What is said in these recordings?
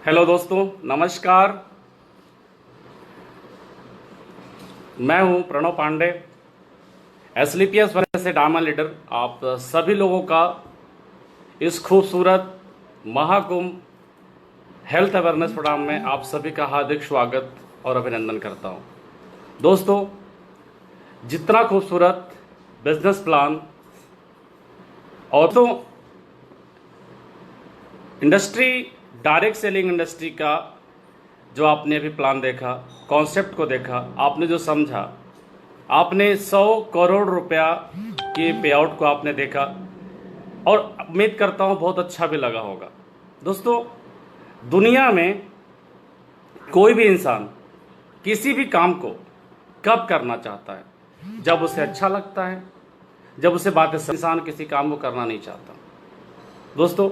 Hello दोस्तों, नमस्कार। मैं हूं प्रणव पांडे, एसलीपीएस वर्ग से डायमंड लीडर। आप सभी लोगों का इस खूबसूरत महाकुंभ हेल्थ अवेयरनेस प्रोग्राम में आप सभी का हार्दिक स्वागत और अभिनंदन करता हूं। दोस्तों, जितना खूबसूरत बिजनेस प्लान और तो इंडस्ट्री, डायरेक्ट सेलिंग इंडस्ट्री का जो आपने अभी प्लान देखा, कॉन्सेप्ट को देखा, आपने जो समझा, आपने 100 करोड़ रुपया के पे आउट को आपने देखा और उम्मीद करता हूं बहुत अच्छा भी लगा होगा। दोस्तों, दुनिया में कोई भी इंसान किसी भी काम को कब करना चाहता है? जब उसे अच्छा लगता है, जब उसे बातें। इंसान किसी काम को करना नहीं चाहता। दोस्तों,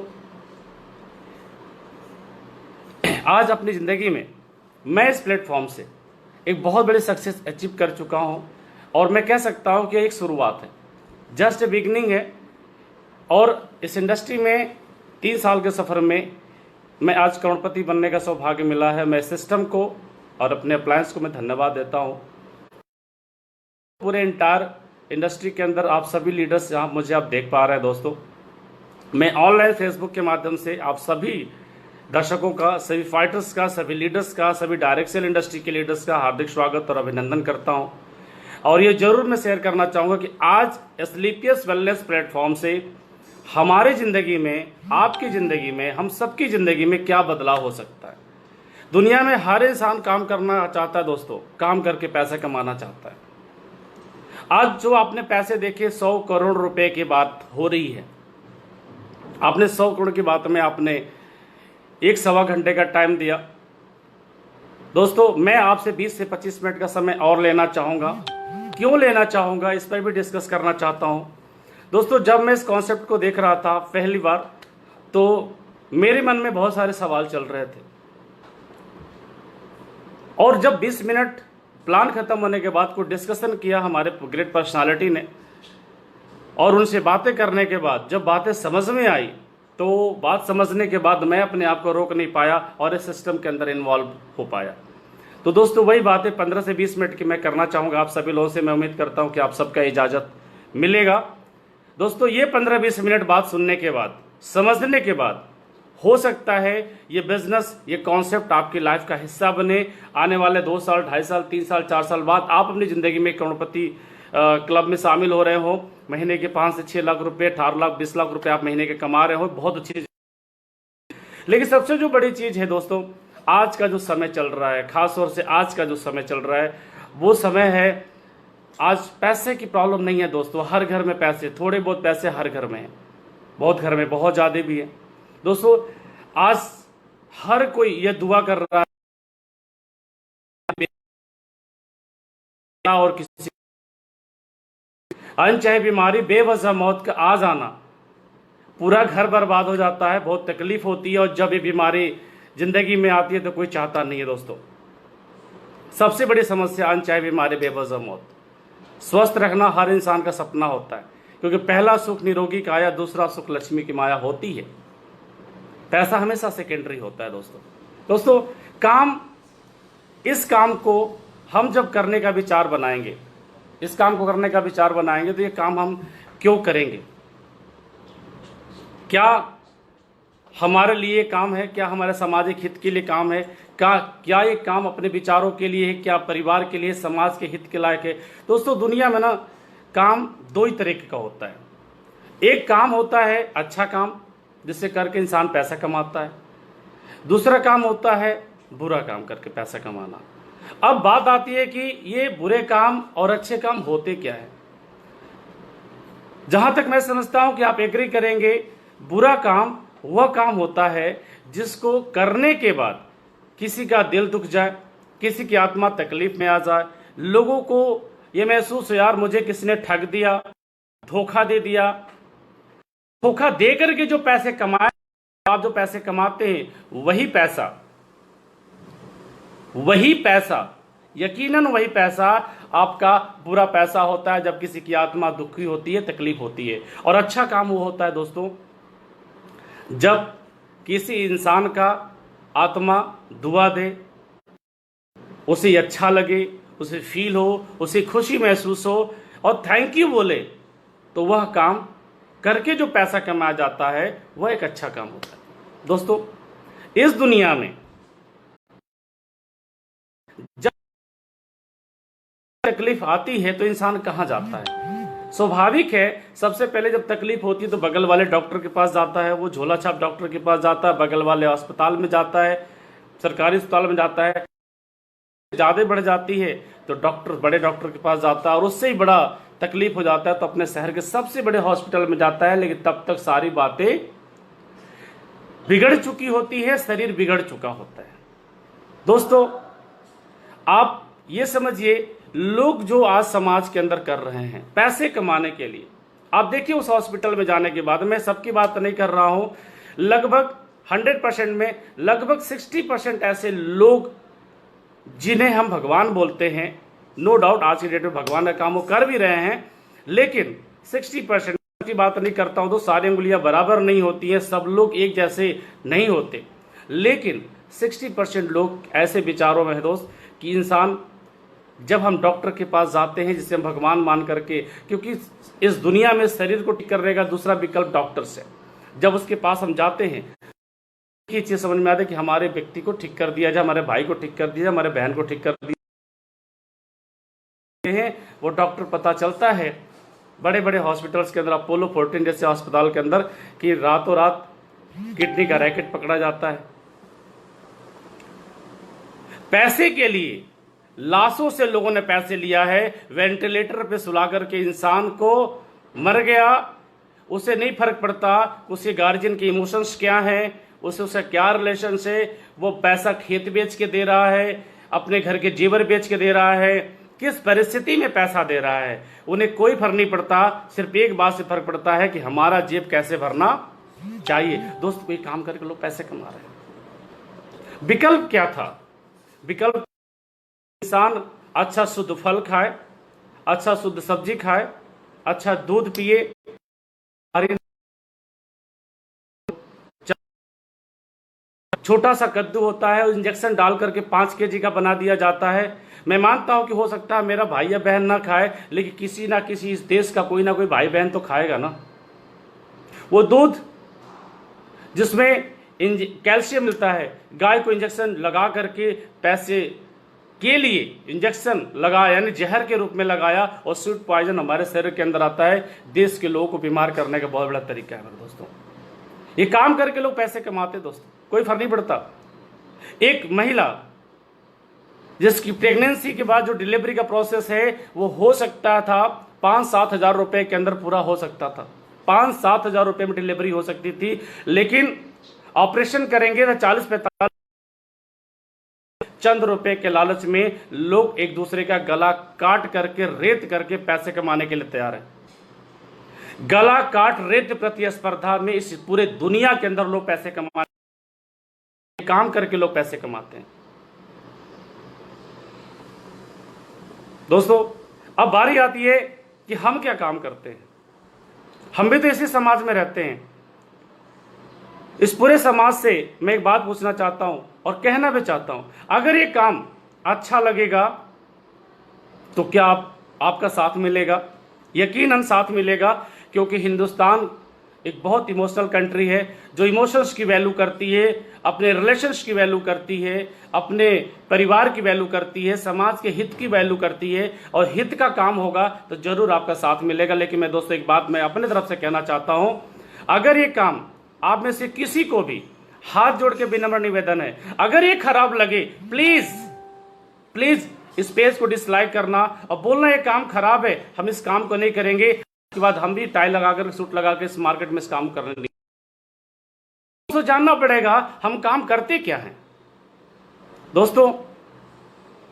आज अपनी ज़िंदगी में मैं इस प्लेटफॉर्म से एक बहुत बड़ी सक्सेस अचीव कर चुका हूं और मैं कह सकता हूं कि एक शुरुआत है, जस्ट ए बिगनिंग है। और इस इंडस्ट्री में 3 साल के सफ़र में मैं आज करोड़पति बनने का सौभाग्य मिला है। मैं सिस्टम को और अपने अप्लायंस को मैं धन्यवाद देता हूं। पूरे इंटायर इंडस्ट्री के अंदर आप सभी लीडर्स जहाँ मुझे आप देख पा रहे हैं दोस्तों, मैं ऑनलाइन फेसबुक के माध्यम से आप सभी दर्शकों का, सभी फाइटर्स का, सभी लीडर्स का, सभी डायरेक्ट सेल इंडस्ट्री के लीडर्स का हार्दिक स्वागत और अभिनंदन करता हूं। और ये जरूर मैं शेयर करना चाहूँगा कि आज एसलीपीएस वेलनेस प्लेटफॉर्म से हमारी ज़िंदगी में, आपकी ज़िंदगी में, हम सबकी ज़िंदगी में क्या बदलाव हो सकता है। दुनिया में हर इंसान काम करना चाहता है दोस्तों, काम करके पैसा कमाना चाहता है। आज जो आपने पैसे देखे, 100 करोड़ रुपए की बात हो रही है। आपने 100 करोड़ की बात में आपने 1-1.25 घंटे का टाइम दिया। दोस्तों, मैं आपसे 20 से 25 मिनट का समय और लेना चाहूँगा। क्यों लेना चाहूँगा, इस पर भी डिस्कस करना चाहता हूँ। दोस्तों, जब मैं इस कॉन्सेप्ट को देख रहा था पहली बार, तो मेरे मन में बहुत सारे सवाल चल रहे थे। और जब 20 मिनट प्लान खत्म होने के बाद को डिस्कशन किया हमारे ग्रेट पर्सनालिटी ने, और उनसे बातें करने के बाद जब बातें समझ में आई, तो बात समझने के बाद मैं अपने आप को रोक नहीं पाया और इस सिस्टम के अंदर इन्वॉल्व हो पाया। तो दोस्तों, वही बातें 15 से 20 मिनट की मैं करना चाहूँगा आप सभी लोगों से। मैं उम्मीद करता हूँ कि आप सबका इजाज़त मिलेगा। दोस्तों, ये 15-20 मिनट बात सुनने के बाद, समझने के बाद, हो सकता है ये बिजनेस, ये कॉन्सेप्ट आपकी लाइफ का हिस्सा बने। आने वाले 2 साल, 2.5 साल, 3 साल, 4 साल बाद आप अपनी ज़िंदगी में करोड़पति क्लब में शामिल हो रहे हो। महीने के 5 से 6 लाख रुपए, 18 लाख, 20 लाख रुपए आप महीने के कमा रहे हो, बहुत अच्छी। लेकिन सबसे जो बड़ी चीज़ है दोस्तों, आज का जो समय चल रहा है, खास तौर से आज का जो समय चल रहा है, वो समय है, आज पैसे की प्रॉब्लम नहीं है दोस्तों। हर घर में पैसे, थोड़े बहुत पैसे हर घर में है, बहुत घर में बहुत ज़्यादा भी है। दोस्तों, आज हर कोई ये दुआ कर रहा है और किसी अनचाही बीमारी, बेवजह मौत का आ जाना, पूरा घर बर्बाद हो जाता है, बहुत तकलीफ होती है। और जब ये बीमारी जिंदगी में आती है तो कोई चाहता नहीं है दोस्तों। सबसे बड़ी समस्या अनचाही बीमारी, बेवजह मौत। स्वस्थ रखना हर इंसान का सपना होता है, क्योंकि पहला सुख निरोगी काया, दूसरा सुख लक्ष्मी की माया होती है। पैसा हमेशा सेकेंडरी होता है दोस्तों। काम, इस काम को हम जब करने का विचार बनाएंगे, इस काम को करने का विचार बनाएंगे, तो ये काम हम क्यों करेंगे? क्या हमारे लिए काम है? क्या हमारे सामाजिक हित के लिए काम है? क्या ये काम अपने विचारों के लिए है? क्या परिवार के लिए, समाज के हित के लायक है? दोस्तों, दुनिया में ना काम 2 ही तरीके का होता है। एक काम होता है अच्छा काम, जिससे करके इंसान पैसा कमाता है। दूसरा काम होता है बुरा काम करके पैसा कमाना। अब बात आती है कि ये बुरे काम और अच्छे काम होते क्या है। जहां तक मैं समझता हूं कि आप एग्री करेंगे, बुरा काम वह काम होता है जिसको करने के बाद किसी का दिल दुख जाए, किसी की आत्मा तकलीफ में आ जाए, लोगों को ये महसूस हो, यार मुझे किसी ने ठग दिया, धोखा दे दिया। धोखा दे करके जो पैसे कमाए, आप जो पैसे कमाते हैं, वही पैसा, यकीनन वही पैसा आपका बुरा पैसा होता है, जब किसी की आत्मा दुखी होती है, तकलीफ होती है। और अच्छा काम वो होता है दोस्तों, जब किसी इंसान का आत्मा दुआ दे, उसे अच्छा लगे, उसे फील हो, उसे खुशी महसूस हो और थैंक यू बोले, तो वह काम करके जो पैसा कमाया जाता है वह एक अच्छा काम होता है। दोस्तों, इस दुनिया में जब तकलीफ आती है तो इंसान कहां जाता है? स्वाभाविक है, सबसे पहले जब तकलीफ होती है तो बगल वाले डॉक्टर के पास जाता है, वो झोला छाप डॉक्टर के पास जाता है, बगल वाले अस्पताल में जाता है, सरकारी अस्पताल में जाता है। ज्यादा बढ़ जाती है तो डॉक्टर, बड़े डॉक्टर के पास जाता है, और उससे ही बड़ा तकलीफ हो जाता है तो अपने शहर के सबसे बड़े हॉस्पिटल में जाता है। लेकिन तब तक सारी बातें बिगड़ चुकी होती है, शरीर बिगड़ चुका होता है। दोस्तों, आप ये समझिए, लोग जो आज समाज के अंदर कर रहे हैं पैसे कमाने के लिए, आप देखिए उस हॉस्पिटल में जाने के बाद, मैं सबकी बात नहीं कर रहा हूं, लगभग 100% में लगभग 60% ऐसे लोग जिन्हें हम भगवान बोलते हैं, नो डाउट आज की डेट में भगवान का काम वो कर भी रहे हैं, लेकिन 60% की बात नहीं करता हूं तो सारी उंगलियां बराबर नहीं होती हैं, सब लोग एक जैसे नहीं होते, लेकिन 60% लोग ऐसे विचारों में है दोस्त कि इंसान, जब हम डॉक्टर के पास जाते हैं जिसे हम भगवान मान करके, क्योंकि इस दुनिया में शरीर को ठीक करने का दूसरा विकल्प डॉक्टर से, जब उसके पास हम जाते हैं ये चीज समझ में आता है कि हमारे व्यक्ति को ठीक कर दिया जाए, हमारे भाई को ठीक कर दिया जाए, हमारे बहन को ठीक कर दिया है, वो डॉक्टर पता चलता है बड़े बड़े हॉस्पिटल्स के अंदर, अपोलो 14 जैसे अस्पताल के अंदर, कि रातों रात किडनी का रैकेट पकड़ा जाता है। पैसे के लिए लाशों से लोगों ने पैसे लिया है, वेंटिलेटर पे सुला करके इंसान को, मर गया उसे नहीं फर्क पड़ता उसके गार्जियन के इमोशंस क्या हैं, उसे क्या रिलेशन से, वो पैसा खेत बेच के दे रहा है, अपने घर के जेवर बेच के दे रहा है, किस परिस्थिति में पैसा दे रहा है, उन्हें कोई फर्क नहीं पड़ता, सिर्फ एक बात से फर्क पड़ता है कि हमारा जेब कैसे भरना चाहिए। दोस्त, कोई काम करके लोग पैसे कमा रहे हैं, विकल्प क्या था? विकल्प इंसान अच्छा शुद्ध फल खाए, अच्छा शुद्ध सब्जी खाए, अच्छा दूध पिए, छोटा सा कद्दू होता है, इंजेक्शन डाल करके 5 kg का बना दिया जाता है। मैं मानता हूं कि हो सकता है मेरा भाई या बहन ना खाए, लेकिन किसी ना किसी इस देश का कोई ना कोई भाई बहन तो खाएगा ना। वो दूध जिसमें कैल्शियम मिलता है, गाय को इंजेक्शन लगा करके पैसे के लिए इंजेक्शन लगाया, यानी जहर के रूप में लगाया, और स्वीट पॉइजन हमारे शरीर के अंदर आता है। देश के लोगों को बीमार करने का बहुत बड़ा तरीका है मेरे दोस्तों। ये काम करके लोग पैसे कमाते दोस्तों, कोई फर्क नहीं पड़ता। एक महिला जिसकी प्रेगनेंसी के बाद जो डिलीवरी का प्रोसेस है वो हो सकता था 5-7 हजार रुपए के अंदर पूरा हो सकता था, 5-7 हजार रुपए में डिलीवरी हो सकती थी, लेकिन ऑपरेशन करेंगे तो 40-45 चंद रुपए के लालच में लोग एक दूसरे का गला काट करके, रेत करके पैसे कमाने के लिए तैयार है। गला काट रेत प्रतिस्पर्धा में इस पूरे दुनिया के अंदर लोग पैसे कमाने, काम करके लोग पैसे कमाते हैं। दोस्तों, अब बारी आती है कि हम क्या काम करते हैं। हम भी तो इसी समाज में रहते हैं। इस पूरे समाज से मैं एक बात पूछना चाहता हूं और कहना भी चाहता हूं, अगर ये काम अच्छा लगेगा तो क्या आपका साथ मिलेगा? यकीनन साथ मिलेगा, क्योंकि हिंदुस्तान एक बहुत इमोशनल कंट्री है, जो इमोशंस की वैल्यू करती है, अपने रिलेशंस की वैल्यू करती है, अपने परिवार की वैल्यू करती है, समाज के हित की वैल्यू करती है, और हित का काम होगा तो जरूर आपका साथ मिलेगा। लेकिन मैं दोस्तों एक बात मैं अपने तरफ से कहना चाहता हूं, अगर ये काम आप में से किसी को भी, हाथ जोड़ के विनम्र निवेदन है, अगर ये खराब लगे, प्लीज प्लीज इस पेज को डिसलाइक करना और बोलना ये काम खराब है, हम इस काम को नहीं करेंगे। के बाद हम भी टाई लगाकर, सूट लगाकर इस मार्केट में इस काम करने लगे। तो जानना पड़ेगा हम काम करते क्या हैं। दोस्तों,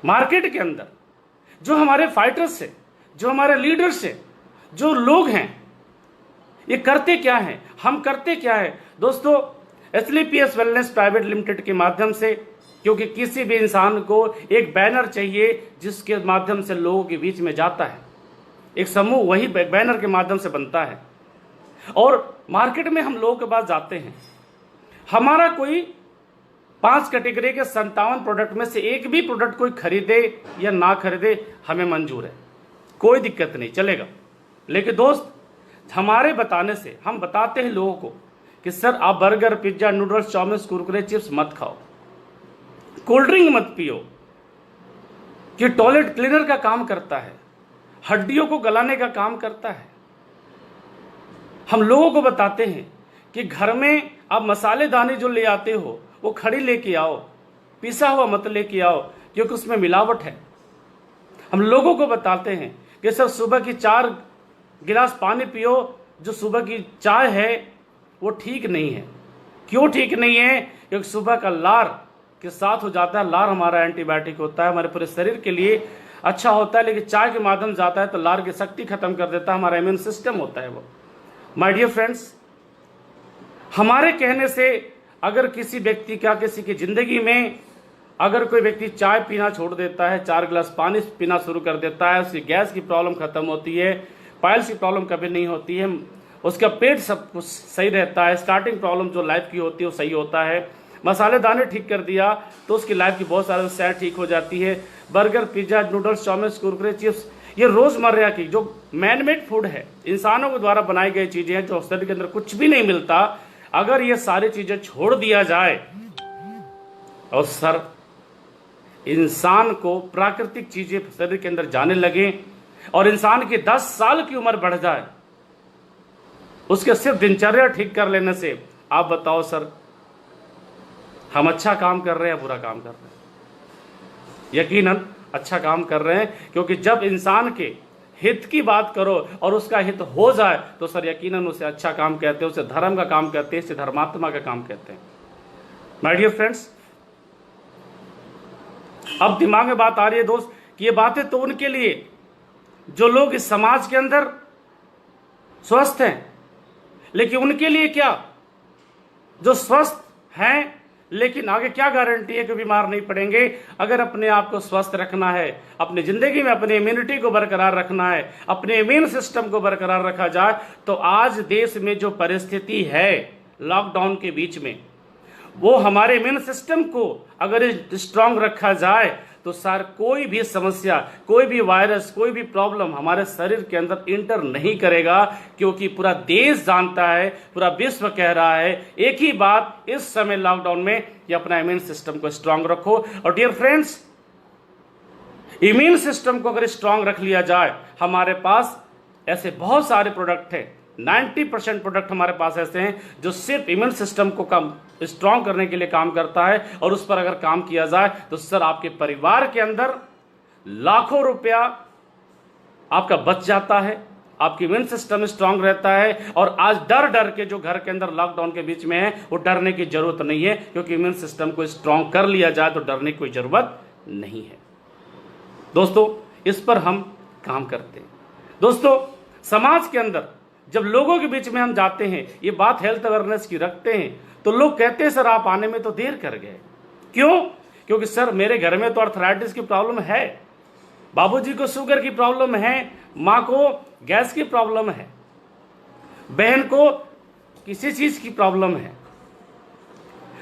मार्केट के अंदर जो हमारे फाइटर्स हैं, जो हमारे लीडर्स हैं, जो लोग हैं, ये करते क्या हैं, हम करते क्या है। दोस्तों, एसलीपीएस वेलनेस प्राइवेट लिमिटेड के माध्यम से, क्योंकि किसी भी इंसान को एक बैनर चाहिए जिसके माध्यम से लोगों के बीच में जाता है, एक समूह वही बैनर के माध्यम से बनता है। और मार्केट में हम लोगों के पास जाते हैं, हमारा कोई 5 कैटेगरी के 57 प्रोडक्ट में से एक भी प्रोडक्ट कोई खरीदे या ना खरीदे हमें मंजूर है, कोई दिक्कत नहीं, चलेगा। लेकिन दोस्त, हमारे बताने से हम बताते हैं लोगों को कि सर आप burger, pizza, noodles, chow mein, Kurkure, chips मत खाओ, कोल्ड ड्रिंक मत पियो, कि टॉयलेट क्लीनर का काम करता है, हड्डियों को गलाने का काम करता है। हम लोगों को बताते हैं कि घर में आप मसालेदानी जो ले आते हो वो खड़ी लेके आओ, पिसा हुआ मत लेके आओ, क्योंकि उसमें मिलावट है। हम लोगों को बताते हैं कि सर सुबह की 4 गिलास पानी पियो, जो सुबह की चाय है वो ठीक नहीं है। क्यों ठीक नहीं है? क्योंकि सुबह का लार के साथ हो जाता है। लार हमारा एंटीबायोटिक होता है, हमारे पूरे शरीर के लिए अच्छा होता है, लेकिन चाय के माध्यम जाता है तो लार की शक्ति खत्म कर देता है, हमारा इम्यून सिस्टम होता है वो। माय डियर फ्रेंड्स, हमारे कहने से अगर किसी व्यक्ति का, किसी की जिंदगी में अगर कोई व्यक्ति चाय पीना छोड़ देता है, 4 गिलास पानी पीना शुरू कर देता है, उसकी गैस की प्रॉब्लम खत्म होती है, पाइल्स की प्रॉब्लम कभी नहीं होती है, उसका पेट सब कुछ सही रहता है, स्टार्टिंग प्रॉब्लम जो लाइफ की होती है वो सही होता है, मसालेदाने ठीक कर दिया तो उसकी लाइफ की बहुत सारी समस्याएं ठीक हो जाती है। Burger, pizza, noodles, chow mein, Kurkure, chips, ये रोजमर्रा की जो मैनमेड फूड है, इंसानों के द्वारा बनाई गई चीजें हैं, जो शरीर के अंदर कुछ भी नहीं मिलता, अगर ये सारी चीजें छोड़ दिया जाए और सर इंसान को प्राकृतिक चीजें शरीर के अंदर जाने लगे और इंसान की 10 साल की उम्र बढ़ जाए, उसके सिर्फ दिनचर्या ठीक कर लेने से, आप बताओ सर हम अच्छा काम कर रहे हैं या बुरा काम कर रहे हैं? यकीनन अच्छा काम कर रहे हैं, क्योंकि जब इंसान के हित की बात करो और उसका हित हो जाए तो सर यकीनन उसे अच्छा काम कहते हैं, उसे धर्म का काम कहते हैं, इसे धर्मात्मा का काम कहते हैं। माय डियर फ्रेंड्स, अब दिमाग में बात आ रही है दोस्त कि ये बातें तो उनके लिए जो लोग इस समाज के अंदर स्वस्थ हैं, लेकिन उनके लिए क्या जो स्वस्थ हैं लेकिन आगे क्या गारंटी है कि बीमार नहीं पड़ेंगे? अगर अपने आप को स्वस्थ रखना है, अपनी जिंदगी में अपनी इम्यूनिटी को बरकरार रखना है, अपने इम्यून सिस्टम को बरकरार रखा जाए, तो आज देश में जो परिस्थिति है लॉकडाउन के बीच में, वो हमारे इम्यून सिस्टम को अगर स्ट्रांग रखा जाए तो सर कोई भी समस्या, कोई भी वायरस, कोई भी प्रॉब्लम हमारे शरीर के अंदर इंटर नहीं करेगा, क्योंकि पूरा देश जानता है, पूरा विश्व कह रहा है एक ही बात इस समय लॉकडाउन में कि अपना इम्यून सिस्टम को स्ट्रांग रखो। और डियर फ्रेंड्स, इम्यून सिस्टम को अगर स्ट्रांग रख लिया जाए, हमारे पास ऐसे बहुत सारे प्रोडक्ट हैं, 90% प्रोडक्ट हमारे पास ऐसे हैं जो सिर्फ इम्यून सिस्टम को कम स्ट्रांग करने के लिए काम करता है, और उस पर अगर काम किया जाए तो सर आपके परिवार के अंदर लाखों रुपया आपका बच जाता है, आपकी इम्यून सिस्टम स्ट्रांग रहता है। और आज डर डर के जो घर के अंदर लॉकडाउन के बीच में है, वो डरने की जरूरत नहीं है, क्योंकि इम्यून सिस्टम को स्ट्रांग कर लिया जाए तो डरने की कोई जरूरत नहीं है। दोस्तों, इस पर हम काम करते हैं। दोस्तों, समाज के अंदर जब लोगों के बीच में हम जाते हैं, ये बात हेल्थ अवेयरनेस की रखते हैं, तो लोग कहते हैं सर आप आने में तो देर कर गए। क्यों? क्योंकि सर मेरे घर में तो अर्थराइटिस की प्रॉब्लम है, बाबूजी को शुगर की प्रॉब्लम है, माँ को गैस की प्रॉब्लम है, बहन को किसी चीज की प्रॉब्लम है,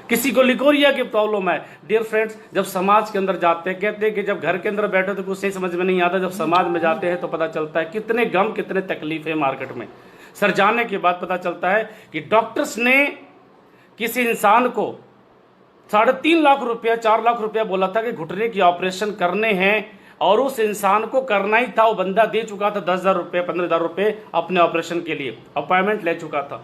किसी को लिकोरिया की प्रॉब्लम है। डियर फ्रेंड्स, जब समाज के अंदर जाते हैं, कहते हैं कि जब घर के अंदर बैठे तो कुछ सही समझ में नहीं आता, जब समाज में जाते हैं तो पता चलता है कितने गम, कितने तकलीफ है मार्केट में। सर जाने के बाद पता चलता है कि डॉक्टर्स ने किसी इंसान को 3.5 लाख रुपया, 4 लाख रुपया बोला था कि घुटने की ऑपरेशन करने हैं, और उस इंसान को करना ही था। वो बंदा दे चुका था 10,000 रुपये, 15,000 रुपये अपने ऑपरेशन के लिए, अपॉइंटमेंट ले चुका था।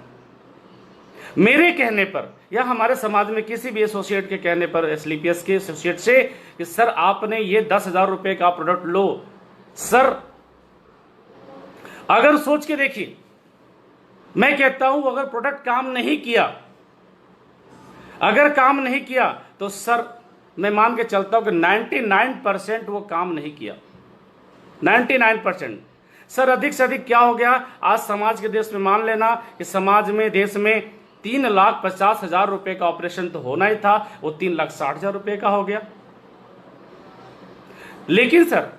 मेरे कहने पर या हमारे समाज में किसी भी एसोसिएट के कहने पर, एसलीपीएस के एसोसिएट से, कि सर आपने ये 10,000 रुपये का प्रोडक्ट लो। सर अगर सोच के देखिए, मैं कहता हूं अगर प्रोडक्ट काम नहीं किया, अगर काम नहीं किया तो सर मैं मान के चलता हूं कि 99% वो काम नहीं किया। 99%। सर अधिक से अधिक क्या हो गया आज समाज के देश में, मान लेना कि समाज में, देश में 3,50,000 रुपए का ऑपरेशन तो होना ही था, वो 3,60,000 रुपए का हो गया। लेकिन सर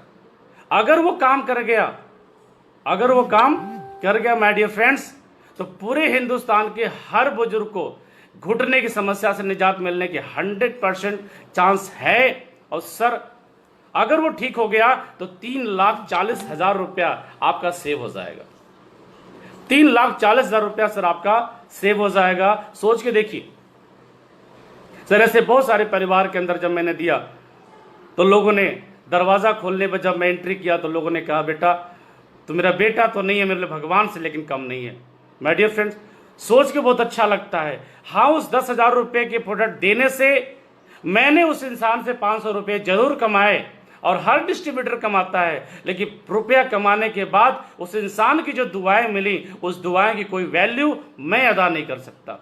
अगर वो काम कर गया, अगर वो काम कर गया माय डियर फ्रेंड्स, तो पूरे हिंदुस्तान के हर बुजुर्ग को घुटने की समस्या से निजात मिलने के 100% चांस है। और सर अगर वो ठीक हो गया तो 3,40,000 रुपया आपका सेव हो जाएगा। 3,40,000 रुपया सर आपका सेव हो जाएगा। सोच के देखिए सर, ऐसे बहुत सारे परिवार के अंदर जब मैंने दिया तो लोगों ने दरवाजा खोलने पर जब मैं एंट्री किया तो लोगों ने कहा बेटा तो मेरा बेटा तो नहीं है मेरे लिए भगवान से लेकिन कम नहीं है। माय डियर फ्रेंड्स, सोच के बहुत अच्छा लगता है। हाँ, उस 10,000 रुपये के प्रोडक्ट देने से मैंने उस इंसान से 500 रुपये जरूर कमाए और हर डिस्ट्रीब्यूटर कमाता है, लेकिन रुपया कमाने के बाद उस इंसान की जो दुआएं मिली उस दुआएं की कोई वैल्यू मैं अदा नहीं कर सकता।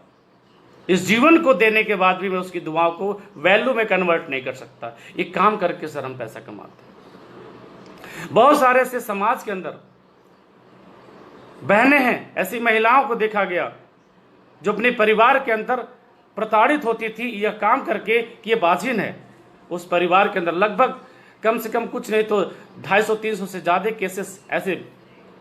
इस जीवन को देने के बाद भी मैं उसकी दुआओं को वैल्यू में कन्वर्ट नहीं कर सकता। ये काम करके सर हम पैसा कमाते हैं। बहुत सारे ऐसे समाज के अंदर बहनें हैं, ऐसी महिलाओं को देखा गया जो अपने परिवार के अंदर प्रताड़ित होती थी यह काम करके कि ये बाजिन है। उस परिवार के अंदर लगभग कम से कम कुछ नहीं तो 250-300 से ज्यादा केसेस ऐसे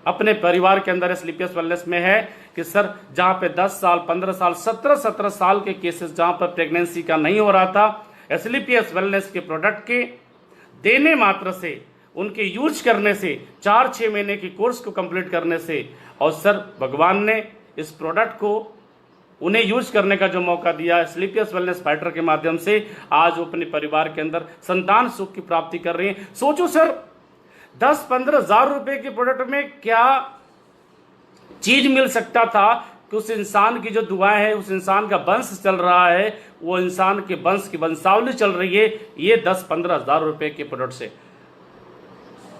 अपने परिवार के अंदर स्लीपियस वेलनेस में है कि सर जहां पे 10 साल 15 साल 17 साल के केसेस जहां पर प्रेगनेंसी का नहीं हो रहा था, स्लीपियस वेलनेस के प्रोडक्ट के देने मात्र से, उनके यूज करने से, 4-6 महीने की कोर्स को कंप्लीट करने से, और सर भगवान ने इस प्रोडक्ट को उन्हें यूज करने का जो मौका दिया स्लीपियस वेलनेस फाइटर के माध्यम से, आज वो अपने परिवार के अंदर संतान सुख की प्राप्ति कर रहे हैं। सोचो सर 10-15 हजार रुपए के प्रोडक्ट में क्या चीज मिल सकता था कि उस इंसान की जो दुआएं है, उस इंसान का वंश चल रहा है, वो इंसान के वंश की वंशावली चल रही है ये 10-15 हजार रुपए के प्रोडक्ट से।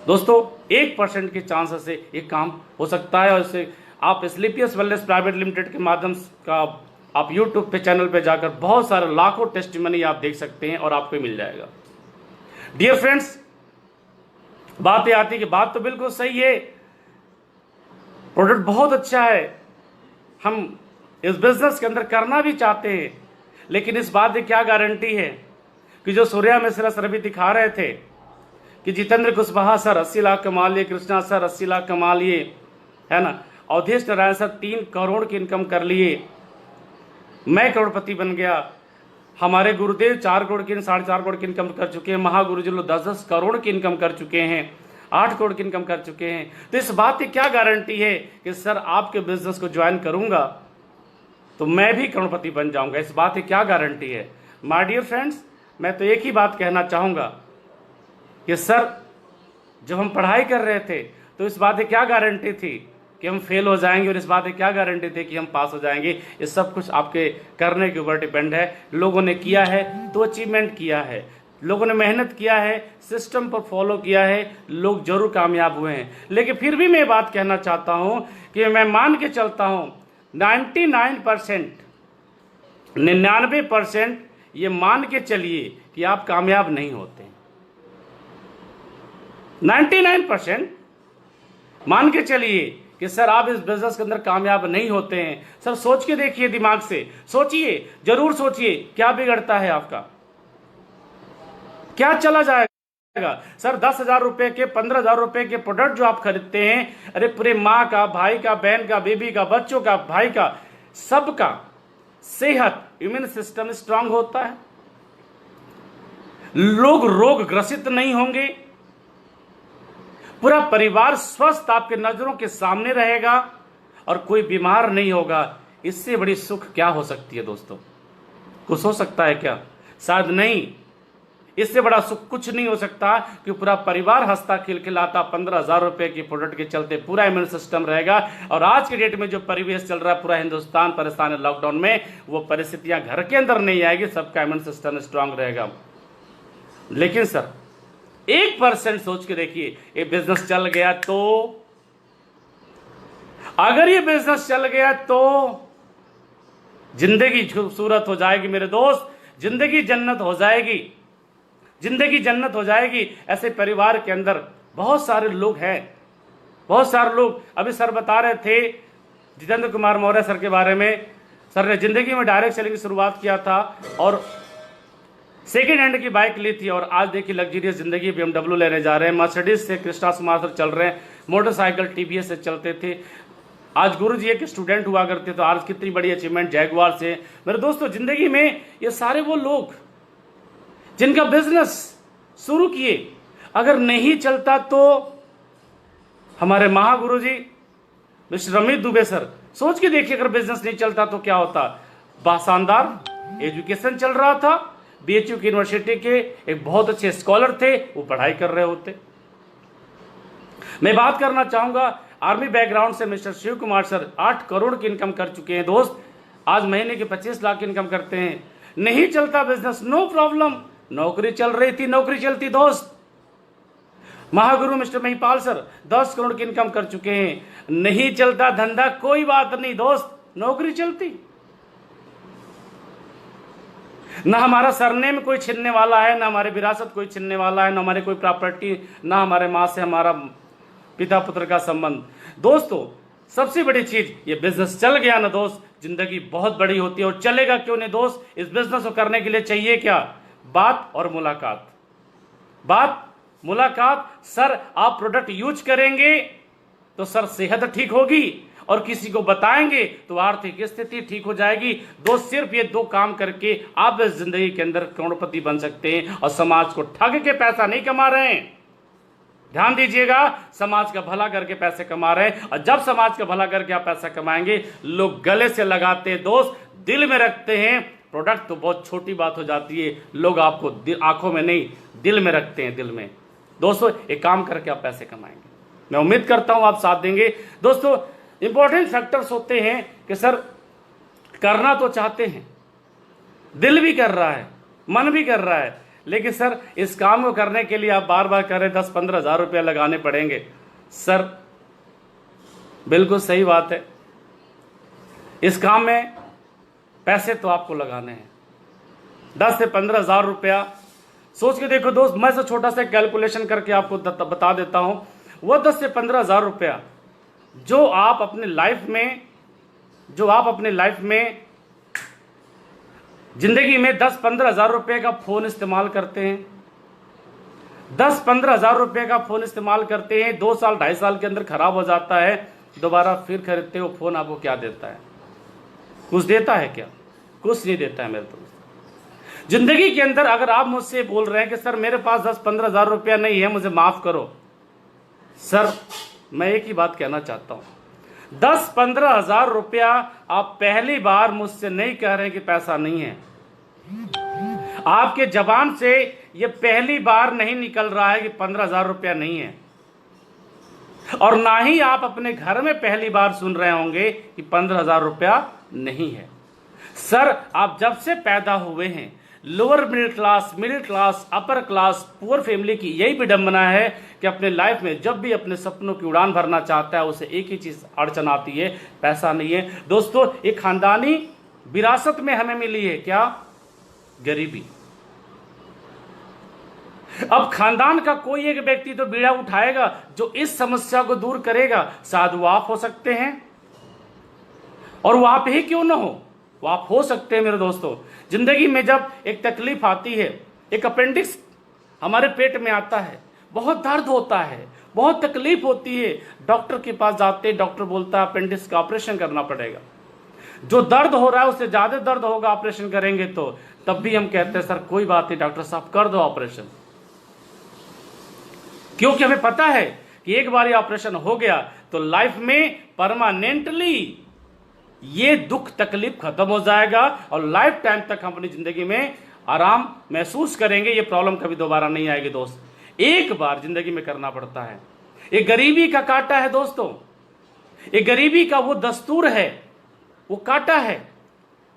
दोस्तों 1% के चांस से ये काम हो सकता है। और इसे आप स्लीपियस वेलनेस प्राइवेट लिमिटेड के माध्यम का आप यूट्यूब पे चैनल पे जाकर बहुत सारे लाखों टेस्टिमनी आप देख सकते हैं और आपको मिल जाएगा। डियर फ्रेंड्स, बात यह आती है कि बात तो बिल्कुल सही है, प्रोडक्ट बहुत अच्छा है, हम इस बिजनेस के अंदर करना भी चाहते हैं, लेकिन इस बात की क्या गारंटी है कि जो सूर्या मिश्रा सर भी दिखा रहे थे कि जितेंद्र कुशवाहा सर 80 लाख कमा लिए, कृष्णा सर 80 लाख कमा लिए, है ना, अवधेश नारायण सर 3 करोड़ की इनकम कर लिए, मैं करोड़पति बन गया, हमारे गुरुदेव 4 करोड़ की 4.5 करोड़ की इनकम कर चुके हैं, महागुरुजी लोग 10-10 करोड़ की इनकम कर चुके हैं, 8 करोड़ की इनकम कर चुके हैं। तो इस बात की क्या गारंटी है कि सर आपके बिजनेस को ज्वाइन करूंगा तो मैं भी करोड़पति बन जाऊंगा? इस बात की क्या गारंटी है? माय डियर फ्रेंड्स, मैं तो एक ही बात कहना चाहूंगा कि सर जब हम पढ़ाई कर रहे थे तो इस बात की क्या गारंटी थी कि हम फेल हो जाएंगे, और इस बात की क्या गारंटी थी कि हम पास हो जाएंगे? ये सब कुछ आपके करने के ऊपर डिपेंड है। लोगों ने किया है तो अचीवमेंट किया है, लोगों ने मेहनत किया है, सिस्टम पर फॉलो किया है, लोग जरूर कामयाब हुए हैं। लेकिन फिर भी मैं ये बात कहना चाहता हूं कि मैं मान के चलता हूं 99% ये मान के चलिए कि आप कामयाब नहीं होते। 99% मान के चलिए कि सर आप इस बिजनेस के अंदर कामयाब नहीं होते हैं। सर सोच के देखिए, दिमाग से सोचिए, जरूर सोचिए, क्या बिगड़ता है आपका, क्या चला जाएगा? सर 10,000 रुपए के 15,000 रुपए के प्रोडक्ट जो आप खरीदते हैं, अरे पूरे माँ का, भाई का, बहन का, बेबी का, बच्चों का, भाई का, सबका सेहत, इम्यून सिस्टम स्ट्रांग होता है, लोग रोग ग्रसित नहीं होंगे, पूरा परिवार स्वस्थ आपके नजरों के सामने रहेगा और कोई बीमार नहीं होगा। इससे बड़ी सुख क्या हो सकती है दोस्तों? कुछ हो सकता है क्या? शायद नहीं। इससे बड़ा सुख कुछ नहीं हो सकता कि पूरा परिवार हंसता खिलखिलाता 15,000 रुपए के प्रोडक्ट के चलते पूरा इम्यून सिस्टम रहेगा। और आज के डेट में जो परिवेश चल रहा है, पूरा हिंदुस्तान परेशान है लॉकडाउन में, वो परिस्थितियां घर के अंदर नहीं आएगी, सबका इम्यून सिस्टम स्ट्रांग रहेगा। लेकिन सर 1% सोच के देखिए, ये बिजनेस चल गया तो, अगर ये बिजनेस चल गया तो जिंदगी खूबसूरत हो जाएगी मेरे दोस्त, जिंदगी जन्नत हो जाएगी, जिंदगी जन्नत हो जाएगी। ऐसे परिवार के अंदर बहुत सारे लोग हैं, बहुत सारे लोग। अभी सर बता रहे थे जितेंद्र कुमार मौर्य सर के बारे में। सर ने जिंदगी में डायरेक्ट सेलिंग की शुरुआत किया था और सेकेंड हैंड की बाइक ली थी, और आज देखिए लग्जरियस जिंदगी BMW लेने जा रहे हैं, मर्सिडीज से कृष्णा कुमार सर चल रहे हैं, मोटरसाइकिल TVS से चलते थे, आज गुरुजी एक स्टूडेंट हुआ करते तो आज कितनी बड़ी अचीवमेंट जैगुआर से। मेरे दोस्तों, जिंदगी में ये सारे वो लोग जिनका बिजनेस शुरू किए, अगर नहीं चलता तो हमारे महागुरु जी मिस्टर अमित दुबे सर, सोच के देखिए अगर बिजनेस नहीं चलता तो क्या होता। शानदार एजुकेशन चल रहा था, बीएचयू की यूनिवर्सिटी के एक बहुत अच्छे स्कॉलर थे, वो पढ़ाई कर रहे होते। मैं बात करना चाहूंगा आर्मी बैकग्राउंड से मिस्टर शिव कुमार सर 8 करोड़ की इनकम कर चुके हैं दोस्त, आज महीने के 25 लाख की इनकम करते हैं। नहीं चलता बिजनेस, नो प्रॉब्लम, नौकरी चल रही थी, नौकरी चलती दोस्त। महागुरु मिस्टर महिपाल सर 10 करोड़ की इनकम कर चुके हैं। नहीं चलता धंधा, कोई बात नहीं दोस्त, नौकरी चलती। ना हमारा सरनेम कोई छीनने वाला है, ना हमारे विरासत कोई छीनने वाला है, ना हमारे कोई प्रॉपर्टी, ना हमारे मां से हमारा पिता पुत्र का संबंध। दोस्तों, सबसे बड़ी चीज, ये बिजनेस चल गया ना दोस्त, जिंदगी बहुत बड़ी होती है। और चलेगा क्यों नहीं दोस्त, इस बिजनेस को करने के लिए चाहिए क्या? बात और मुलाकात, बात मुलाकात। सर आप प्रोडक्ट यूज करेंगे तो सर सेहत ठीक होगी, और किसी को बताएंगे तो आर्थिक स्थिति ठीक हो जाएगी। दोस्त, सिर्फ ये 2 काम करके आप इस जिंदगी के अंदर करोड़पति बन सकते हैं, और समाज को ठग के पैसा नहीं कमा रहे हैं। ध्यान दीजिएगा, समाज का भला करके पैसे कमा रहे हैं। और जब समाज का भला करके आप पैसा कमाएंगे, लोग गले से लगाते हैं दोस्त, दिल में रखते हैं। प्रोडक्ट तो बहुत छोटी बात हो जाती है, लोग आपको आंखों में नहीं दिल में रखते हैं, दिल में। दोस्तों, एक काम करके आप पैसे कमाएंगे, मैं उम्मीद करता हूं आप साथ देंगे। दोस्तों, इंपॉर्टेंट फैक्टर्स होते हैं कि सर करना तो चाहते हैं, दिल भी कर रहा है, मन भी कर रहा है, लेकिन सर इस काम को करने के लिए आप बार बार करें 10-15 हज़ार रुपया लगाने पड़ेंगे। सर बिल्कुल सही बात है, इस काम में पैसे तो आपको लगाने हैं, 10 से 15 हज़ार रुपया। सोच के देखो दोस्त, मैं से छोटा सा कैलकुलेशन करके आपको बता देता हूं। वो 10 से 15 हज़ार रुपया जो आप अपने लाइफ में जिंदगी में 10-15 हज़ार रुपये का फोन इस्तेमाल करते हैं, 10-15 हज़ार रुपये का फोन इस्तेमाल करते हैं, 2 साल 2.5 साल के अंदर खराब हो जाता है, दोबारा फिर खरीदते हो फोन, आपको क्या देता है? कुछ देता है क्या? कुछ नहीं देता है मेरे दोस्त। जिंदगी के अंदर अगर आप मुझसे बोल रहे हैं कि सर मेरे पास 10-15 हज़ार रुपया नहीं है, मुझे माफ करो, सर मैं एक ही बात कहना चाहता हूं, 10-15 हज़ार रुपया आप पहली बार मुझसे नहीं कह रहे हैं कि पैसा नहीं है। आपके जबान से ये पहली बार नहीं निकल रहा है कि 15 हज़ार रुपया नहीं है, और ना ही आप अपने घर में पहली बार सुन रहे होंगे कि 15 हज़ार रुपया नहीं है। सर आप जब से पैदा हुए हैं, lower middle class, upper class, poor family की यही विडंबना है कि अपने लाइफ में जब भी अपने सपनों की उड़ान भरना चाहता है, उसे एक ही चीज अड़चन आती है, पैसा नहीं है। दोस्तों, एक खानदानी विरासत में हमें मिली है क्या? गरीबी। अब खानदान का कोई एक व्यक्ति तो बीड़ा उठाएगा जो इस समस्या को दूर करेगा। शायद वो आप हो सकते हैं, और वो आप ही क्यों ना हो, वो आप हो सकते हैं मेरे दोस्तों। जिंदगी में जब एक तकलीफ आती है, एक अपेंडिक्स हमारे पेट में आता है, बहुत दर्द होता है, बहुत तकलीफ होती है, डॉक्टर के पास जाते, डॉक्टर बोलता है अपेंडिक्स का ऑपरेशन करना पड़ेगा। जो दर्द हो रहा है उससे ज्यादा दर्द होगा ऑपरेशन करेंगे तो, तब भी हम कहते हैं सर कोई बात नहीं डॉक्टर साहब कर दो ऑपरेशन, क्योंकि हमें पता है कि एक बार ये ऑपरेशन हो गया तो लाइफ में परमानेंटली ये दुख तकलीफ खत्म हो जाएगा, और लाइफ टाइम तक हम अपनी जिंदगी में आराम महसूस करेंगे। ये प्रॉब्लम कभी दोबारा नहीं आएगी दोस्त, एक बार जिंदगी में करना पड़ता है। ये गरीबी का कांटा है दोस्तों, ये गरीबी का वो दस्तूर है, वो कांटा है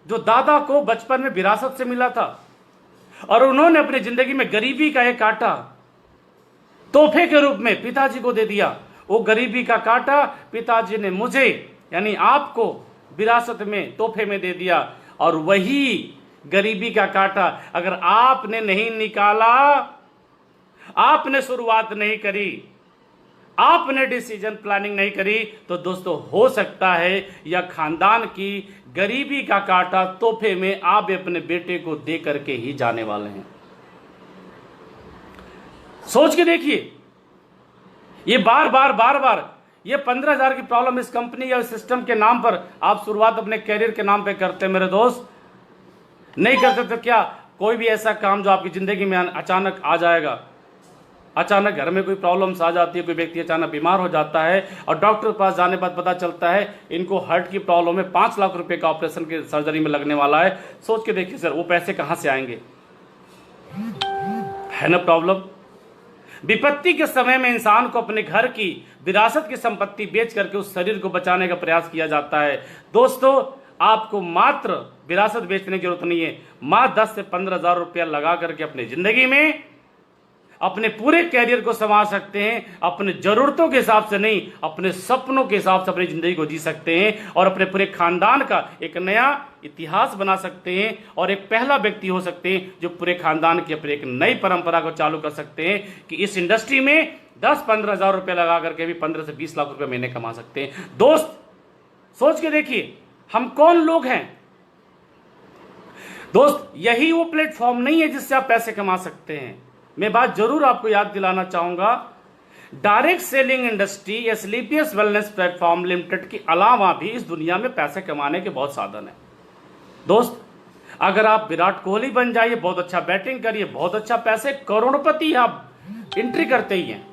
जो दादा को बचपन में विरासत से मिला था, और उन्होंने अपनी जिंदगी में गरीबी का एक कांटा तोहफे के रूप में पिताजी को दे दिया। वो गरीबी का कांटा पिताजी ने मुझे यानी आपको विरासत में तोहफे में दे दिया, और वही गरीबी का कांटा अगर आपने नहीं निकाला, आपने शुरुआत नहीं करी, आपने डिसीजन प्लानिंग नहीं करी, तो दोस्तों हो सकता है यह खानदान की गरीबी का कांटा तोहफे में आप अपने बेटे को दे करके ही जाने वाले हैं। सोच के देखिए, ये बार बार ये 15,000 की प्रॉब्लम इस कंपनी या सिस्टम के नाम पर आप शुरुआत अपने कैरियर के नाम पे करते हैं मेरे दोस्त। नहीं करते तो क्या कोई भी ऐसा काम जो आपकी जिंदगी में अचानक आ जाएगा, अचानक घर में कोई प्रॉब्लम्स आ जाती है, कोई व्यक्ति अचानक बीमार हो जाता है और डॉक्टर के पास जाने के बाद पता चलता है इनको हार्ट की प्रॉब्लम है, 5 लाख रुपए का ऑपरेशन की सर्जरी में लगने वाला है। सोच के देखिए सर, वो पैसे कहां से आएंगे? है ना प्रॉब्लम। विपत्ति के समय में इंसान को अपने घर की विरासत की संपत्ति बेच करके उस शरीर को बचाने का प्रयास किया जाता है। दोस्तों, आपको मात्र विरासत बेचने की जरूरत नहीं है, मात्र 10 से 15,000 रुपया लगा करके अपनी जिंदगी में अपने पूरे कैरियर को संवार सकते हैं। अपने जरूरतों के हिसाब से नहीं, अपने सपनों के हिसाब से अपनी जिंदगी को जी सकते हैं और अपने पूरे खानदान का एक नया इतिहास बना सकते हैं और एक पहला व्यक्ति हो सकते हैं जो पूरे खानदान की अपनी एक नई परंपरा को चालू कर सकते हैं कि इस इंडस्ट्री में 10-15 हजार रुपये लगा करके भी 15 से 20 लाख रुपए महीने कमा सकते हैं। दोस्त, सोच के देखिए हम कौन लोग हैं। दोस्त, यही वो प्लेटफॉर्म नहीं है जिससे आप पैसे कमा सकते हैं। मैं बात जरूर आपको याद दिलाना चाहूंगा, डायरेक्ट सेलिंग इंडस्ट्री एसलीपीएस वेलनेस प्लेटफॉर्म लिमिटेड के अलावा भी इस दुनिया में पैसे कमाने के बहुत साधन है। दोस्त, अगर आप विराट कोहली बन जाइए, बहुत अच्छा बैटिंग करिए, बहुत अच्छा पैसे, करोड़पति आप एंट्री करते ही हैं।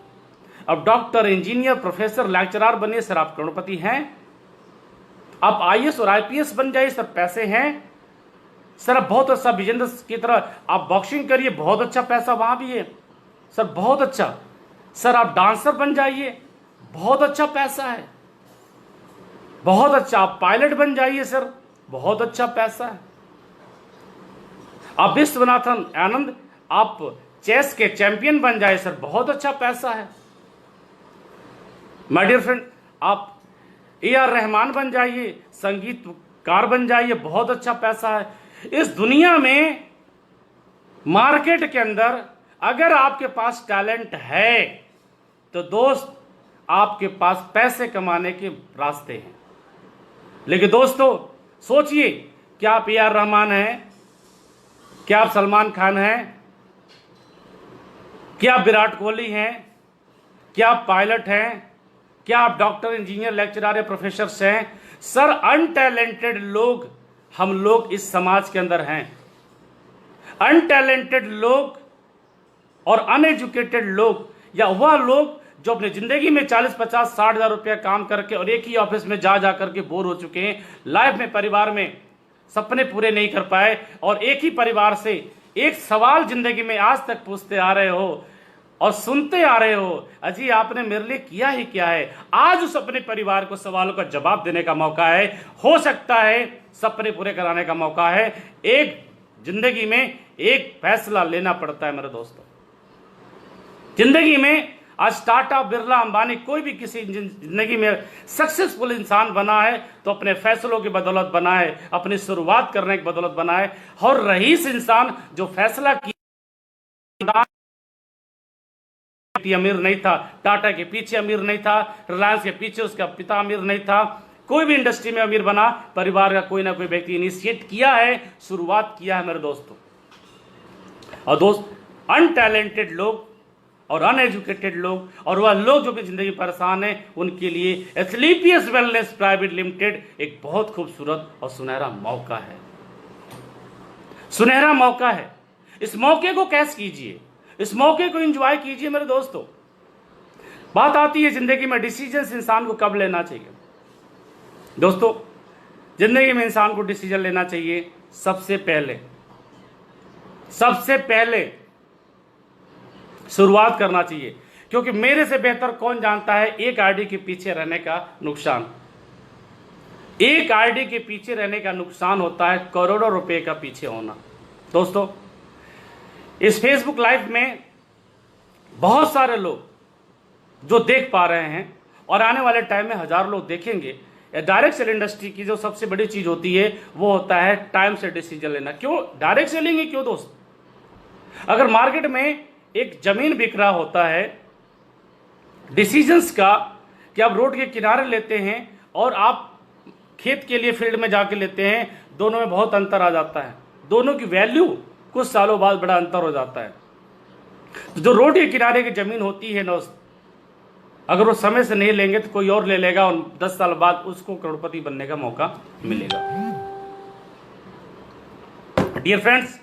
अब डॉक्टर, इंजीनियर, प्रोफेसर, लेक्चरर बनिए सर, आप करोड़पति हैं। आप आईएएस और आईपीएस बन जाइए सर, पैसे हैं सर। आप बहुत अच्छा बिजनेस की तरह आप बॉक्सिंग करिए, बहुत अच्छा पैसा वहां भी है सर, बहुत अच्छा सर। आप डांसर बन जाइए, बहुत अच्छा पैसा है, बहुत अच्छा। आप पायलट बन जाइए सर, बहुत अच्छा पैसा है। आप विश्वनाथन आनंद, आप चेस के चैंपियन बन जाइए सर, बहुत अच्छा पैसा है। माय डियर फ्रेंड, आप AR रहमान बन जाइए, संगीतकार बन जाइए, बहुत अच्छा पैसा है। इस दुनिया में मार्केट के अंदर अगर आपके पास टैलेंट है तो दोस्त आपके पास पैसे कमाने के रास्ते हैं। लेकिन दोस्तों सोचिए, क्या आप AR रहमान हैं? क्या आप सलमान खान हैं? क्या आप विराट कोहली हैं? क्या आप पायलट हैं? क्या आप डॉक्टर, इंजीनियर, लेक्चरर या प्रोफेसर हैं? सर, अनटैलेंटेड लोग हम लोग इस समाज के अंदर हैं। अनटैलेंटेड लोग और अनएजुकेटेड लोग या वह लोग जो अपनी जिंदगी में 40, 50, 60 हजार रुपया काम करके और एक ही ऑफिस में जा करके बोर हो चुके हैं, लाइफ में, परिवार में सपने पूरे नहीं कर पाए और एक ही परिवार से एक सवाल जिंदगी में आज तक पूछते आ रहे हो और सुनते आ रहे हो, अजी आपने मेरे लिए किया ही क्या है। आज उस अपने परिवार को सवालों का जवाब देने का मौका है। हो सकता है सपने पूरे कराने का मौका है। एक जिंदगी में एक फैसला लेना पड़ता है मेरे दोस्तों। जिंदगी में आज टाटा, बिरला, अंबानी, कोई भी किसी जिंदगी में सक्सेसफुल इंसान बना है तो अपने फैसलों की बदौलत बना है, अपनी शुरुआत करने की बदौलत बना है। और रईस इंसान जो फैसला किया, अमीर नहीं था, टाटा के पीछे अमीर नहीं था, रिलायंस के पीछे उसका पिता अमीर नहीं था, कोई भी इंडस्ट्री में अमीर बना, परिवार का कोई ना कोई व्यक्ति इनिशिएट किया है, शुरुआत किया है मेरे दोस्तों। और दोस्त, अनटैलेंटेड लोग और अनएजुकेटेड लोग और वह लोग जो भी जिंदगी परेशान है, उनके लिए एसलीपीएस वेलनेस प्राइवेट लिमिटेड एक बहुत खूबसूरत और सुनहरा मौका है। सुनहरा मौका है। इस मौके को कैच कीजिए, इस मौके को एंजॉय कीजिए मेरे दोस्तों। बात आती है जिंदगी में डिसीजंस इंसान को कब लेना चाहिए। दोस्तों, जिंदगी में इंसान को डिसीजन लेना चाहिए सबसे पहले शुरुआत करना चाहिए, क्योंकि मेरे से बेहतर कौन जानता है एक आईडी के पीछे रहने का नुकसान। एक आईडी के पीछे रहने का नुकसान होता है करोड़ों रुपए का पीछे होना। दोस्तों, इस फेसबुक लाइव में बहुत सारे लोग जो देख पा रहे हैं और आने वाले टाइम में हजारों लोग देखेंगे। डायरेक्ट सेल इंडस्ट्री की जो सबसे बड़ी चीज होती है वो होता है टाइम से डिसीजन लेना। क्यों डायरेक्ट सेलिंग है? क्यों दोस्त? अगर मार्केट में एक जमीन बिक रहा होता है डिसीजंस का, कि आप रोड के किनारे लेते हैं और आप खेत के लिए फील्ड में जाके लेते हैं, दोनों में बहुत अंतर आ जाता है। दोनों की वैल्यू कुछ सालों बाद बड़ा अंतर हो जाता है। तो जो रोड के किनारे की जमीन होती है दोस्त, अगर वो समय से नहीं लेंगे तो कोई और ले लेगा और 10 साल बाद उसको करोड़पति बनने का मौका मिलेगा। डियर फ्रेंड्स,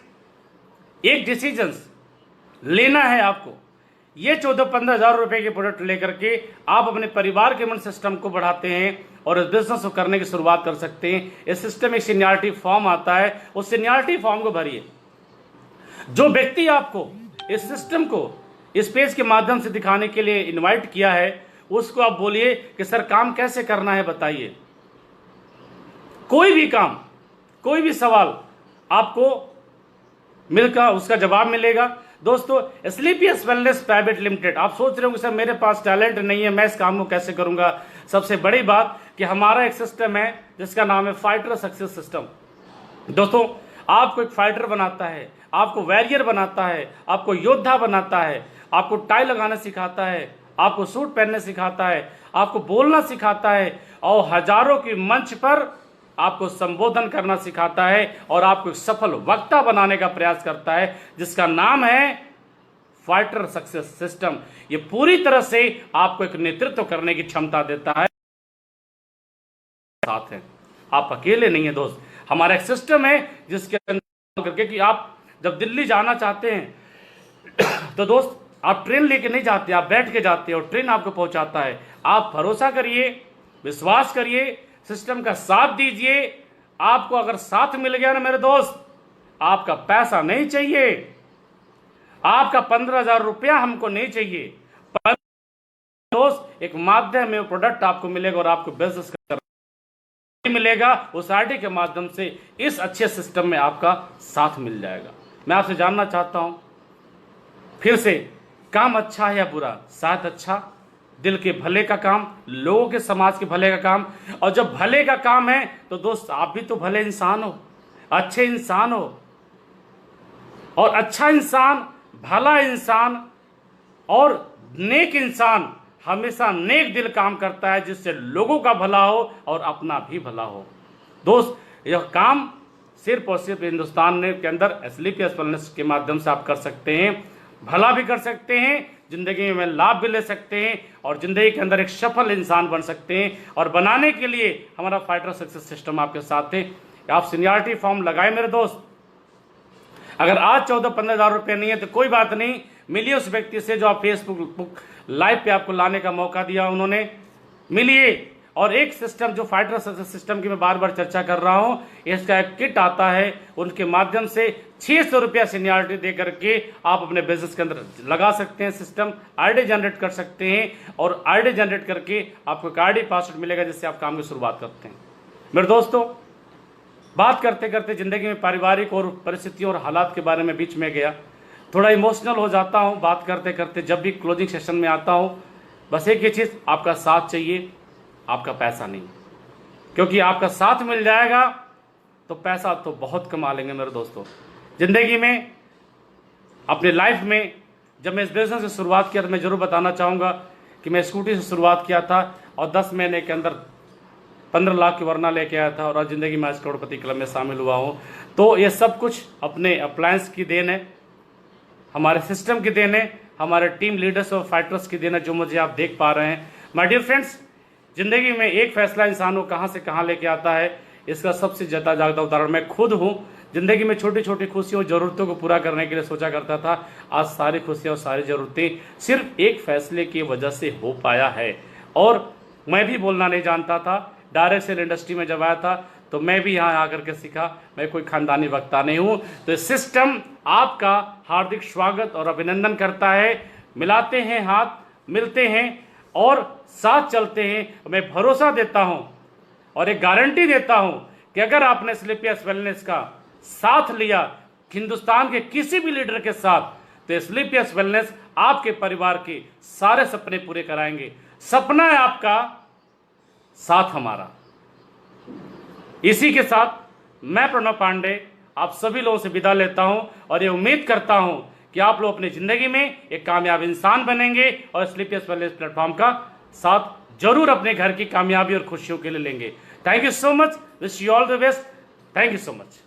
एक डिसीजंस लेना है आपको। ये 14-15 हज़ार रुपए के प्रोडक्ट लेकर के आप अपने परिवार के मन सिस्टम को बढ़ाते हैं और इस बिजनेस को करने की शुरुआत कर सकते हैं। इस सिस्टम में सीनियरिटी फॉर्म आता है, उस सीनियरिटी फॉर्म को भरिए। जो व्यक्ति आपको इस सिस्टम को इस पेज के माध्यम से दिखाने के लिए इनवाइट किया है, उसको आप बोलिए कि सर काम कैसे करना है बताइए। कोई भी काम, कोई भी सवाल आपको मिलकर उसका जवाब मिलेगा। दोस्तों, स्लीपियस वेलनेस प्राइवेट लिमिटेड, आप सोच रहे होंगे सर मेरे पास टैलेंट नहीं है, मैं इस काम को कैसे करूंगा। सबसे बड़ी बात कि हमारा एक सिस्टम है जिसका नाम है फाइटर सक्सेस सिस्टम। दोस्तों, आपको एक फाइटर बनाता है, आपको वॉरियर बनाता है, आपको योद्धा बनाता है, आपको टाई लगाना सिखाता है, आपको सूट पहनने सिखाता है, आपको बोलना सिखाता है और हजारों की मंच पर आपको संबोधन करना सिखाता है और आपको एक सफल वक्ता बनाने का प्रयास करता है, जिसका नाम है फाइटर सक्सेस सिस्टम। ये पूरी तरह से आपको एक नेतृत्व करने की क्षमता देता है। साथ है, आप अकेले नहीं है दोस्त। हमारा एक सिस्टम है जिसके अंदर करके कि आप जब दिल्ली जाना चाहते हैं तो दोस्त आप ट्रेन लेके नहीं जाते, आप बैठ के जाते हैं और ट्रेन आपको पहुंचाता है। आप भरोसा करिए, विश्वास करिए, सिस्टम का साथ दीजिए। आपको अगर साथ मिल गया ना मेरे दोस्त, आपका पैसा नहीं चाहिए, आपका 15,000 रुपया हमको नहीं चाहिए। दोस्त, एक माध्यम में प्रोडक्ट आपको मिलेगा और आपको बिजनेस मिलेगा। उस आईडी के माध्यम से इस अच्छे सिस्टम में आपका साथ मिल जाएगा। मैं आपसे जानना चाहता हूं फिर से, काम अच्छा है या बुरा, साथ अच्छा, दिल के भले का काम, लोगों के समाज के भले का काम। और जब भले का काम है तो दोस्त आप भी तो भले इंसान हो, अच्छे इंसान हो। और अच्छा इंसान, भला इंसान और नेक इंसान हमेशा नेक दिल काम करता है, जिससे लोगों का भला हो और अपना भी भला हो। दोस्त, यह काम सिर्फ और सिर्फ हिंदुस्तान के अंदर स्लीपियस वेलनेस के माध्यम से आप कर सकते हैं। भला भी कर सकते हैं, जिंदगी में लाभ भी ले सकते हैं और जिंदगी के अंदर एक सफल इंसान बन सकते हैं। और बनाने के लिए हमारा फाइटर सक्सेस सिस्टम आपके साथ है। आप सीनियरिटी फॉर्म लगाए मेरे दोस्त। अगर आज 14-15 हज़ार रुपये नहीं है तो कोई बात नहीं, मिलिए उस व्यक्ति से जो आप फेसबुक लाइव पे आपको लाने का मौका दिया उन्होंने, मिलिए। और एक सिस्टम जो फाइटर सक्सेस सिस्टम की मैं बार बार चर्चा कर रहा हूं, इसका एक किट आता है, उनके माध्यम से 600 रुपया सीनियरिटी दे करके आप अपने बिजनेस के अंदर लगा सकते हैं। सिस्टम आईडी जनरेट कर सकते हैं और आईडी जनरेट करके आपको एक आईडी पासवर्ड मिलेगा जिससे आप काम की शुरुआत करते हैं। मेरे दोस्तों, बात करते करते जिंदगी में पारिवारिक और परिस्थितियों और हालात के बारे में बीच में गया, थोड़ा इमोशनल हो जाता हूं बात करते करते। जब भी क्लोजिंग सेशन में आता हूं, बस एक ही चीज़, आपका साथ चाहिए, आपका पैसा नहीं। क्योंकि आपका साथ मिल जाएगा तो पैसा तो बहुत कमा लेंगे मेरे दोस्तों। जिंदगी में, अपने लाइफ में, जब मैं इस बिजनेस से शुरुआत किया तो मैं जरूर बताना चाहूँगा कि मैं स्कूटी से शुरुआत किया था और 10 महीने के अंदर 15 लाख की वरना लेके आया था और आज जिंदगी में आज करोड़पति क्लब में शामिल हुआ हूँ। तो ये सब कुछ अपने अप्लायंस की देन है, हमारे सिस्टम की देन है, हमारे टीम लीडर्स और फाइटर्स की देन है, जो मुझे आप देख पा रहे हैं। माय डियर फ्रेंड्स, जिंदगी में एक फैसला इंसान को कहाँ से कहाँ लेके आता है, इसका सबसे जता जागता उदाहरण मैं खुद हूँ। जिंदगी में छोटी छोटी खुशियों और ज़रूरतों को पूरा करने के लिए सोचा करता था, आज सारी खुशियाँ और सारी ज़रूरतें सिर्फ एक फैसले की वजह से हो पाया है। और मैं भी बोलना नहीं जानता था, डायरेक्ट सेल इंडस्ट्री में जब आया था तो मैं भी यहाँ आकर के सीखा। मैं कोई खानदानी वक्ता नहीं हूँ। तो सिस्टम आपका हार्दिक स्वागत और अभिनंदन करता है। मिलाते हैं हाथ, मिलते हैं और साथ चलते हैं। मैं भरोसा देता हूँ और एक गारंटी देता हूँ कि अगर आपने स्लीपियस वेलनेस का साथ लिया हिंदुस्तान के किसी भी लीडर के साथ, तो स्लीपियस वेलनेस आपके परिवार के सारे सपने पूरे कराएंगे। सपना है आपका, साथ हमारा। इसी के साथ मैं प्रणव पांडे आप सभी लोगों से विदा लेता हूं और ये उम्मीद करता हूं कि आप लोग अपनी जिंदगी में एक कामयाब इंसान बनेंगे और स्लीपियस वेलनेस प्लेटफॉर्म का साथ जरूर अपने घर की कामयाबी और खुशियों के लिए लेंगे। Thank you so much, wish you all the best. Thank you so much.